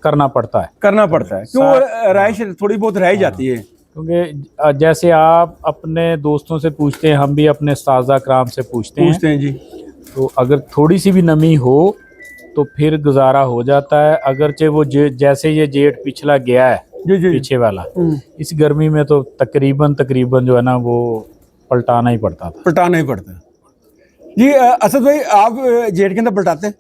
Speaker 2: करना पड़ता है
Speaker 1: क्यों राइश थोड़ी बहुत रह जाती है,
Speaker 2: क्योंकि जैसे आप अपने दोस्तों से पूछते हैं, हम भी अपने उस्ताद कराम से पूछते हैं
Speaker 1: जी।
Speaker 2: तो अगर थोड़ी सी भी नमी हो तो फिर गुजारा हो जाता है। अगरचे वो जैसे ये जेठ पिछला गया है
Speaker 1: जी जी
Speaker 2: पीछे वाला, इस गर्मी में तो तकरीबन जो है ना वो पलटाना ही पड़ता
Speaker 1: जी। असद भाई, आप जेठ के अंदर पलटाते हैं?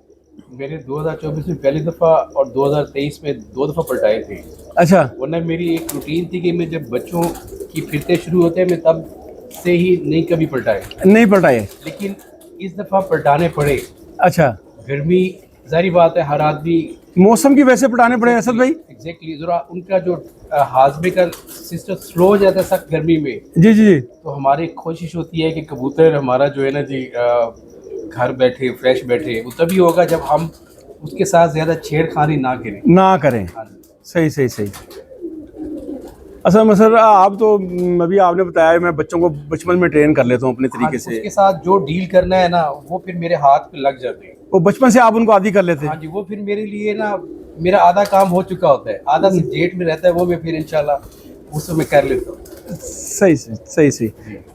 Speaker 3: मैंने 2024 में पहली दफ़ा और 2023 में 2 दफ़ा पलटाए थे।
Speaker 1: अच्छा।
Speaker 3: वरना मेरी एक रूटीन थी कि मैं जब बच्चों की फिरते शुरू होते हैं मैं तब से ही नहीं कभी पलटाए, लेकिन इस दफ़ा पलटाने पड़े।
Speaker 1: अच्छा।
Speaker 3: गर्मी जारी बात है, हर आदमी
Speaker 1: मौसम की वजह से पलटाने पड़े असद भाई?
Speaker 3: एग्जैक्टली, ज़रा उनका जो हाजमे का सिस्टम स्लो हो जाता है सख्त गर्मी में।
Speaker 1: जी जी जी।
Speaker 3: तो हमारी कोशिश होती है कि कबूतर हमारा जो है ना जी घर बैठे फ्रेश बैठे, वो तभी होगा जब हम उसके साथ ज़्यादा छेड़खानी ना करें।
Speaker 1: सही। अच्छा सर, आप तो अभी आपने बताया मैं बच्चों को बचपन में ट्रेन कर लेता हूँ अपने तरीके से।
Speaker 3: उसके साथ जो डील करना है ना वो फिर मेरे हाथ पे लग जाते हैं।
Speaker 1: वो बचपन से आप उनको आदी कर लेते हैं?
Speaker 3: हाँ जी, वो फिर मेरे लिए ना मेरा आधा काम हो चुका होता है, आधा सिर्फ जेट में रहता है, वो मैं फिर इंशाल्लाह उस समय कर लेता हूँ।
Speaker 1: सही।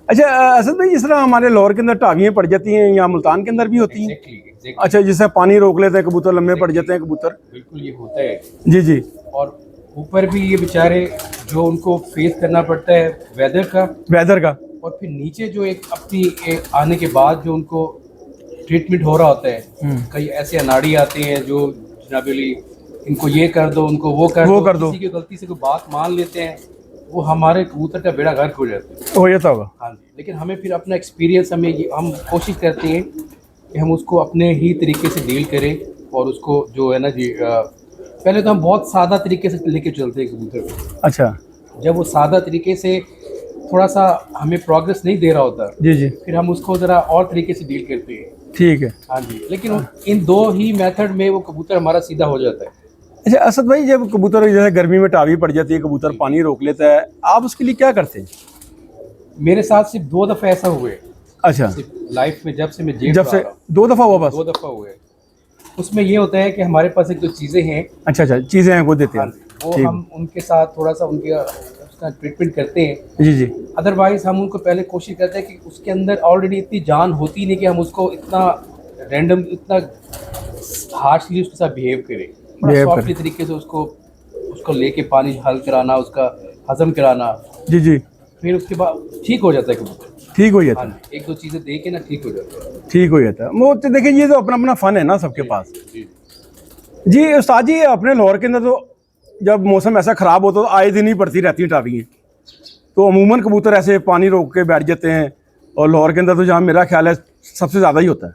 Speaker 1: अच्छा असद भाई, जिस तरह हमारे लाहौर के अंदर टावियाँ पड़ जाती हैं या मुल्तान के अंदर भी होती हैं?
Speaker 3: Exactly.
Speaker 1: अच्छा, जिससे पानी रोक लेते हैं कबूतर, लम्बे पड़ जाते हैं कबूतर?
Speaker 3: बिल्कुल ये होता है
Speaker 1: जी।
Speaker 3: और ऊपर भी ये बेचारे जो उनको फेस करना पड़ता है वेदर का, और फिर नीचे जो एक आने के बाद जो उनको ट्रीटमेंट हो रहा होता है। कई ऐसे अनाड़ी आते हैं जो जनाबली इनको ये कर दो, उनको वो कर दो, किसी की गलती से कोई बात मान लेते हैं, वो हमारे कबूतर का बेड़ा गर्क हो जाता होगा। हाँ जी, लेकिन हमें फिर अपना एक्सपीरियंस हम कोशिश करते हैं कि हम उसको अपने ही तरीके से डील करें, और उसको जो है ना जी पहले तो हम बहुत सादा तरीके से लेके चलते हैं कबूतर को।
Speaker 1: अच्छा।
Speaker 3: जब वो सादा तरीके से थोड़ा सा हमें प्रोग्रेस नहीं दे रहा होता
Speaker 1: जी,
Speaker 3: फिर हम उसको ज़रा और तरीके से डील करते हैं।
Speaker 1: ठीक है।
Speaker 3: हाँ जी, लेकिन इन दो ही मेथड में वो कबूतर हमारा सीधा हो जाता है।
Speaker 1: अच्छा असद भाई, जब कबूतर जैसे गर्मी में टावी पड़ जाती है, कबूतर पानी रोक लेता है, आप उसके लिए क्या करते हैं?
Speaker 3: मेरे साथ सिर्फ 2 दफ़ा ऐसा हुए।
Speaker 1: अच्छा।
Speaker 3: लाइफ में जब से मैं
Speaker 1: 2 दफ़ा हुआ? बस
Speaker 3: 2 दफ़ा हुए। उसमें ये होता है कि हमारे पास एक दो चीज़ें हैं।
Speaker 1: अच्छा, चीज़ें हैं वो देते हैं।
Speaker 3: वो हम उनके साथ थोड़ा सा उसका ट्रीटमेंट करते हैं।
Speaker 1: जी।
Speaker 3: अदरवाइज हम उनको पहले कोशिश करते हैं कि उसके अंदर ऑलरेडी इतनी जान होती नहीं कि हम उसको इतना रैंडम, इतना हार्शली उसके साथ बिहेव करें। सॉफ्टली तरीके से उसको लेके पानी हल कराना, उसका हजम कराना।
Speaker 1: जी।
Speaker 3: फिर उसके बाद ठीक हो जाता है कबूतर।
Speaker 1: ठीक हो जाता है।
Speaker 3: एक दो चीज़ें दे के ना ठीक हो जाता है।
Speaker 1: वो तो देखिए, ये तो अपना फन है ना सबके पास। जी उस्ताद जी, अपने लाहौर के अंदर तो जब मौसम ऐसा ख़राब होता तो आए दिन ही पड़ती रहती हैं टावियाँ, तो अमूमन कबूतर ऐसे पानी रोक के बैठ जाते हैं, और लाहौर के अंदर तो जहाँ मेरा ख्याल है सबसे ज़्यादा ही होता है।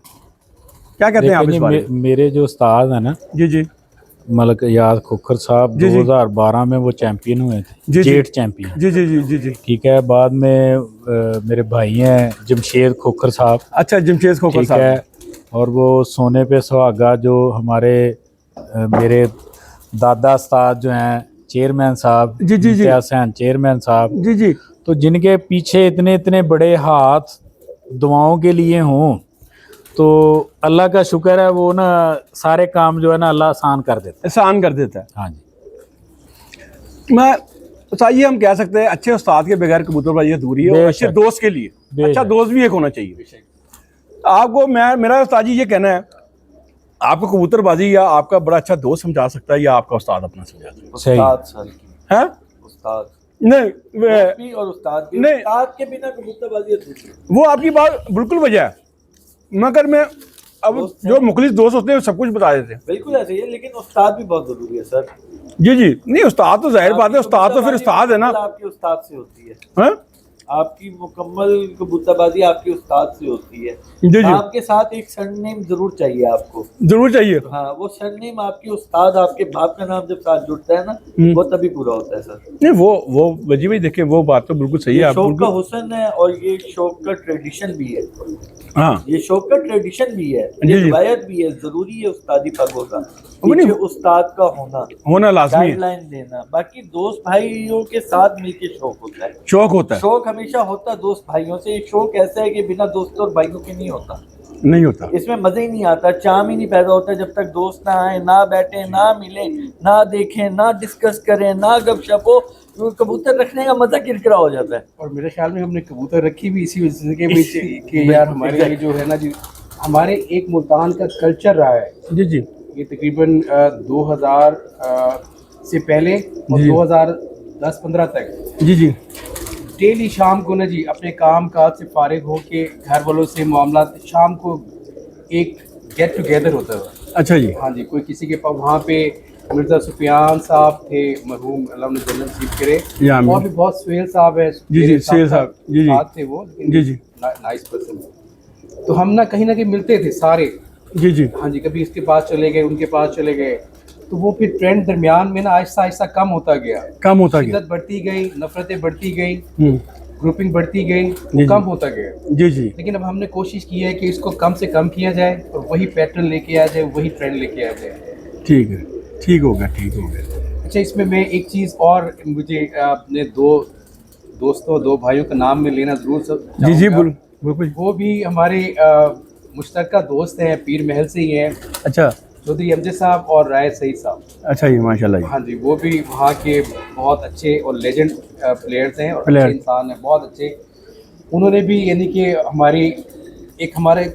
Speaker 1: क्या कहते हैं आप इस बारे में?
Speaker 2: मेरे जो उस्ताद हैं ना
Speaker 1: जी
Speaker 2: मलक याद खोखर साहब, 2012 में वो चैंपियन हुए थे, जेट चैंपियन।
Speaker 1: जी। ठीक
Speaker 2: है। बाद में मेरे भाई हैं जमशेद खोखर साहब।
Speaker 1: अच्छा, जमशेद खोखर साहब है।
Speaker 2: और वो सोने पे सुहागा जो हमारे मेरे दादा उस्ताद जो हैं चेयरमैन साहब,
Speaker 1: जी
Speaker 2: हसैन चेयरमैन साहब,
Speaker 1: जी।
Speaker 2: तो जिनके पीछे इतने बड़े हाथ दुआओं के लिए हों, तो अल्लाह का शुक्र है, वो ना सारे काम जो है ना अल्लाह आसान कर देता है। हाँ जी।
Speaker 1: मैं चाहिए, हम कह सकते हैं अच्छे उस्ताद के बगैर कबूतरबाजी अधूरी है, और अच्छे दोस्त के लिए अच्छा दोस्त भी एक होना चाहिए। आपको मेरा उस्ताद जी ये कहना है, आपको कबूतरबाजी या आपका बड़ा अच्छा दोस्त समझा सकता है, या आपका उस्ताद अपना समझा सकता है?
Speaker 3: उस्ताद
Speaker 1: नहीं,
Speaker 3: और उस्ताद के बिना कबूतरबाजी अधूरी।
Speaker 1: वो आपकी बात बिल्कुल वजह है, मगर मैं अब जो मुखलिस दोस्त होते हैं सब कुछ बता देते हैं।
Speaker 3: बिल्कुल ऐसे ही है, लेकिन उस्ताद भी बहुत जरूरी है सर।
Speaker 1: जी। नहीं, उस्ताद तो जाहिर बात है, उस्ताद तो फिर उस्ताद है ना।
Speaker 3: आपके उस्ताद से होती है।
Speaker 1: हाँ?
Speaker 4: आपकी मुकम्मल कबूतरबाजी आपके उस्ताद से होती है।
Speaker 1: जी जी
Speaker 4: आपके साथ एक सरनेम जरूर चाहिए आपको।
Speaker 1: जरूर चाहिए।
Speaker 4: हाँ, वो सरनेम आपके उस्ताद, आपके बाप का नाम जब साथ जुड़ता है ना, वो तभी पूरा होता है सर।
Speaker 1: नहीं वो वजी भाई देखें, वो बात तो बिल्कुल सही है।
Speaker 4: ये
Speaker 1: आप
Speaker 4: शौक का
Speaker 1: बिल्कुल,
Speaker 4: हुस्न है और ये शौक का ट्रेडिशन भी है।
Speaker 1: हाँ
Speaker 4: ये शौक का ट्रेडिशन भी है,
Speaker 1: जी,
Speaker 4: ये
Speaker 1: जी।
Speaker 4: रिवायत भी है। जरूरी है उस्तादी पगों का,
Speaker 1: वो नहीं-
Speaker 4: पीछे उस्ताद का
Speaker 1: होना लाजमी है,
Speaker 4: गाइडलाइन देना। बाकी दोस्त भाइयों के साथ मिलके शौक होता है।
Speaker 1: शौक होता है,
Speaker 4: शौक हमेशा होता है दोस्त भाइयों से। ये शौक ऐसा है कि बिना दोस्तों और भाइयों के नहीं होता।
Speaker 1: नहीं होता।
Speaker 4: इसमें मजे ही नहीं आता, चाम ही नहीं पैदा होता जब तक दोस्त ना आए, ना बैठे, ना मिले, ना देखें, ना डिस्कस करें, ना गपशप हो। तो कबूतर रखने का मजा किरकिरा हो जाता है।
Speaker 3: और मेरे ख्याल में हमने कबूतर रखी भी इसी वजह से कि यार हमारे ये जो है ना जी, हमारे एक मुल्तान का कल्चर रहा है।
Speaker 1: जी जी
Speaker 3: ये तकरीबन 2000 से पहले और
Speaker 1: जी।
Speaker 3: 2010-15 तक
Speaker 1: जी जी
Speaker 3: डेली शाम को ना जी अपने काम काज से फारिग हो के घर वालों से मामला, शाम को एक गेट टुगेदर होता है।
Speaker 1: अच्छा जी।
Speaker 3: हाँ जी, कोई किसी के पास वहाँ पे मिर्ज़ा सुफियान साहब थे, मरहूम, अल्लाह उन्हें जन्नत नसीब करे,
Speaker 1: या आमीन।
Speaker 3: और भी बहुत सुहेल साहब है,
Speaker 1: जी जी सुहेल साहब, जी जी
Speaker 3: साथ थे वो,
Speaker 1: जी जी
Speaker 3: नाइस पर्सन। तो हम ना कहीं मिलते थे सारे।
Speaker 1: जी जी
Speaker 3: हाँ जी, कभी इसके पास चले गए, उनके पास चले गए, तो वो फिर ट्रेंड दरमियान में ना आहिस्ता आहिस्ता कम होता गया,
Speaker 1: कम होता गया।
Speaker 3: शिद्दत बढ़ती गई, नफरतें बढ़ती गई,
Speaker 1: हम्म,
Speaker 3: ग्रुपिंग बढ़ती गई,
Speaker 1: जी,
Speaker 3: वो कम
Speaker 1: जी।
Speaker 3: होता गया।
Speaker 1: जी जी
Speaker 3: लेकिन अब हमने कोशिश की है कि इसको कम से कम किया जाए और वही पैटर्न लेके आ जाए, वही ट्रेंड लेके आ जाए।
Speaker 1: ठीक है, ठीक हो गया, ठीक हो गया।
Speaker 3: अच्छा, इसमें मैं एक चीज़ और, मुझे अपने दो भाइयों का नाम में लेना ज़रूर
Speaker 1: जी जी
Speaker 3: चाहूँगा।
Speaker 1: बिल्कुल।
Speaker 3: वो भी हमारे मुश्तरका दोस्त हैं, पीर महल से ही हैं,
Speaker 1: अच्छा
Speaker 3: चौधरी अमजद साहब और राय सईद साहब।
Speaker 1: अच्छा जी, माशाल्लाह जी।
Speaker 3: हाँ जी, वो भी वहाँ के बहुत अच्छे और लेजेंड प्लेयर्स हैं और
Speaker 1: प्लेयर।
Speaker 3: अच्छे इंसान हैं, बहुत अच्छे। उन्होंने भी यानी कि हमारे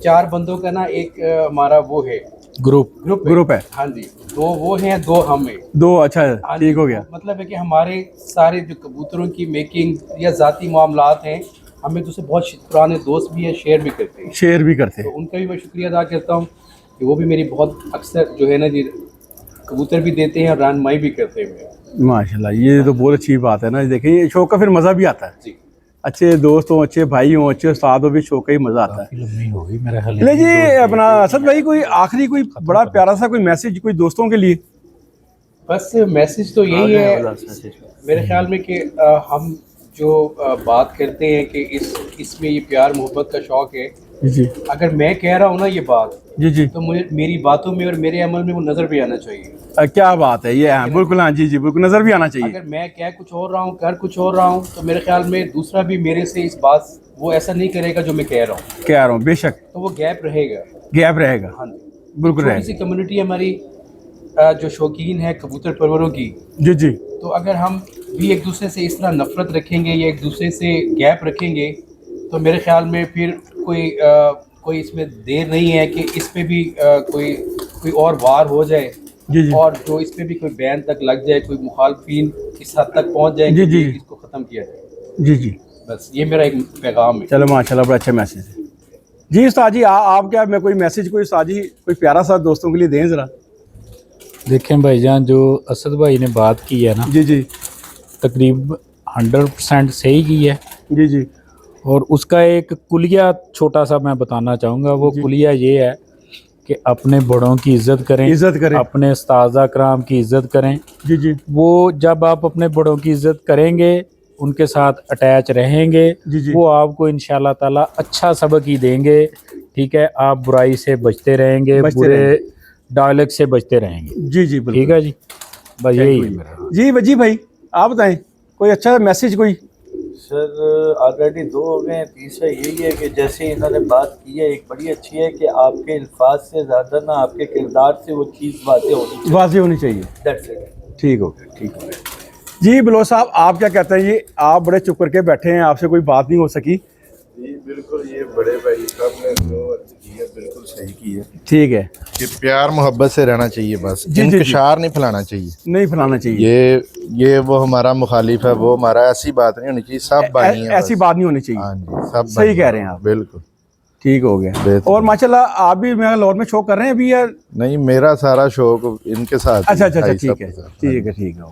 Speaker 3: 4 बंदों का ना एक हमारा वो है,
Speaker 1: ग्रुप है।
Speaker 3: हाँ जी, 2 वो हैं, 2 हम हैं।
Speaker 1: दो, अच्छा
Speaker 3: हाँ जी,
Speaker 1: ठीक हो गया।
Speaker 3: मतलब है कि हमारे सारे जो कबूतरों की मेकिंग या ज़ाती मामलात हैं, हमें तो से बहुत पुराने दोस्त भी हैं, शेयर भी करते हैं।
Speaker 1: शेयर भी करते
Speaker 3: तो
Speaker 1: हैं।
Speaker 3: उनका भी मैं शुक्रिया अदा करता हूँ कि वो भी मेरी बहुत अक्सर जो है ना जी, कबूतर भी देते हैं और रहनुमाई भी करते हैं।
Speaker 1: माशाल्लाह, ये तो बहुत अच्छी बात है ना। देखिए, ये शौक का फिर मज़ा भी आता है।
Speaker 3: जी,
Speaker 1: अच्छे दोस्त हों, अच्छे भाई हों, अच्छे उस्ताद हो, भी शौक का ही मज़ा आता है।
Speaker 2: लंबी हो गई मेरा ख्याल।
Speaker 1: ले जी, अपना असद भाई, कोई आखिरी कोई बड़ा प्यारा सा कोई मैसेज कोई दोस्तों के लिए?
Speaker 3: बस मैसेज तो यही है मेरे ख्याल में कि हम जो बात करते हैं कि इसमें ये प्यार मोहब्बत का शौक़ है।
Speaker 1: जी जी
Speaker 3: अगर मैं कह रहा हूँ ना ये बात,
Speaker 1: जी जी
Speaker 3: तो मुझे मेरी बातों में और मेरे अमल में वो नज़र भी आना चाहिए।
Speaker 1: क्या बात है ये, हाँ बिल्कुल, हाँ जी जी बिल्कुल, नज़र भी आना चाहिए।
Speaker 3: अगर मैं कह कुछ और रहा हूँ, कर कुछ और रहा हूँ, तो मेरे ख्याल में दूसरा भी मेरे से इस बात वो ऐसा नहीं करेगा जो मैं कह रहा हूँ,
Speaker 1: कह रहा हूँ, बेशक
Speaker 3: तो वो गैप रहेगा।
Speaker 1: गैप रहेगा।
Speaker 3: हाँ जी,
Speaker 1: बिल्कुल
Speaker 3: छोटी
Speaker 1: रहेगा।
Speaker 3: सी कम्युनिटी हमारी जो शौकीन है कबूतर परवरों की,
Speaker 1: जी जी
Speaker 3: तो अगर हम भी एक दूसरे से इस तरह नफरत रखेंगे या एक दूसरे से गैप रखेंगे, तो मेरे ख्याल में फिर कोई इसमें देर नहीं है कि इस पे भी कोई और वार हो जाए,
Speaker 1: जी जी
Speaker 3: और जो इस पे भी कोई बैन तक लग जाए, कोई मुखालफिन इस हद तक पहुंच जाए
Speaker 1: जी,
Speaker 3: कि
Speaker 1: जी।
Speaker 3: इसको ख़त्म किया जाए।
Speaker 1: जी जी
Speaker 3: बस ये मेरा एक पैगाम है।
Speaker 1: चलो माशाल्लाह, बड़ा अच्छा मैसेज है जी। उस्ताद जी, आप क्या, मैं कोई मैसेज कोई उस्ताद जी कोई प्यारा सा दोस्तों के लिए दें ज़रा?
Speaker 2: देखें भाईजान, जो असद भाई ने बात की है ना,
Speaker 1: जी जी
Speaker 2: तकरीब 100% सही की है।
Speaker 1: जी जी
Speaker 2: और उसका एक कुलिया छोटा सा मैं बताना चाहूँगा। वो
Speaker 1: जी।
Speaker 2: कुलिया ये है कि अपने बड़ों की इज़्ज़त करें,
Speaker 1: इज्जत करें।
Speaker 2: अपने उस्ताज़ा कराम की इज़्ज़त करें।
Speaker 1: जी जी
Speaker 2: वो जब आप अपने बड़ों की इज़्ज़त करेंगे, उनके साथ अटैच रहेंगे,
Speaker 1: जी जी
Speaker 2: वो आपको इंशाल्लाह ताला अच्छा सबक ही देंगे। ठीक है, आप बुराई से बचते रहेंगे,
Speaker 1: बचते
Speaker 2: बुरे
Speaker 1: रहेंगे।
Speaker 2: डायलॉग से बचते रहेंगे।
Speaker 1: जी जी बिल्कुल।
Speaker 2: ठीक है जी, बस यही है मेरा।
Speaker 1: जी वजी भाई, आप बताएं कोई अच्छा मैसेज कोई?
Speaker 4: सर ऑलरेडी 2 हो गए हैं, तीसरा यही है कि जैसे इन्होंने बात की है, एक बड़ी अच्छी है कि आपके अल्फाज से ज़्यादा ना आपके किरदार से वो चीज़ वाज़ेह होनी चाहिए।
Speaker 1: वाज़ेह होनी चाहिए।
Speaker 4: That's it।
Speaker 1: ठीक हो गया, ठीक हो गया जी। बलोच साहब, आप क्या कहते हैं? ये आप बड़े चुप करके बैठे हैं, आपसे कोई बात नहीं हो सकी।
Speaker 5: जी बिल्कुल, ये बड़े भाई साहब ने जो अर्ज की है बिल्कुल सही की है
Speaker 1: ठीक है,
Speaker 5: कि प्यार मोहब्बत से रहना चाहिए, बस
Speaker 1: जी, जी।
Speaker 5: इंतशार नहीं फैलाना चाहिए।
Speaker 1: नहीं फैलाना चाहिए।
Speaker 5: ये वो हमारा मुखालिफ है, वो हमारा, ऐसी बात नहीं होनी चाहिए। सब भाई हैं,
Speaker 1: ऐसी
Speaker 5: बस।
Speaker 1: बात नहीं होनी चाहिए।
Speaker 5: हाँ जी, सब
Speaker 1: सही
Speaker 5: भाई
Speaker 1: कह
Speaker 5: हैं।
Speaker 1: रहे हैं आप।
Speaker 5: बिल्कुल
Speaker 1: ठीक हो गया।
Speaker 5: बेहतर।
Speaker 1: और माशाल्लाह आप भी मेरा लाहौर में शो कर रहे हैं अभी, या?
Speaker 5: नहीं, मेरा सारा शौक इनके साथ ही
Speaker 1: अच्छा अच्छा अच्छा,
Speaker 5: भाई
Speaker 1: ठीक
Speaker 5: साहब
Speaker 1: है
Speaker 5: के साथ।
Speaker 1: ठीक है ठीक है।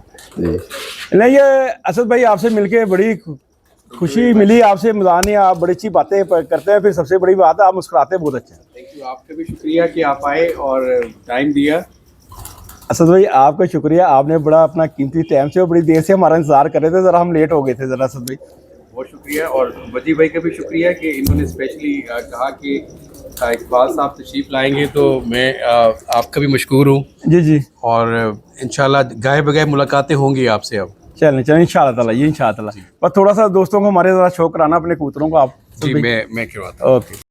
Speaker 5: जी
Speaker 1: नहीं, ये असद भाई आपसे मिलके बड़ी खुशी मिली आपसे मिलाने, आप बड़ी अच्छी बातें करते हैं, फिर सबसे बड़ी बात है आप मुस्कुराते बहुत अच्छे हैं।
Speaker 3: थैंक यू, आपका भी शुक्रिया कि आप आए और टाइम दिया।
Speaker 1: असद भाई आपका शुक्रिया, आपने बड़ा अपना कीमती टाइम से और बड़ी देर से हमारा इंतजार कर रहे थे, ज़रा हम लेट हो गए थे ज़रा असद भाई।
Speaker 3: बहुत शुक्रिया, और वजी भाई का भी शुक्रिया कि इन्होंने स्पेशली कहा कि इकबाल साहब तशरीफ़ लाएंगे, तो मैं आपका भी मशकूर हूँ।
Speaker 1: जी जी,
Speaker 3: और इंशाल्लाह गाए बगैर मुलाकातें होंगी आपसे अब।
Speaker 1: चलें इंशाल्लाह ताला, ये इंशाल्लाह ताला। पर थोड़ा सा दोस्तों को हमारे ज़रा शो कराना अपने कबूतरों को आप।
Speaker 3: जी मैं करवाता हूँ।
Speaker 1: ओके।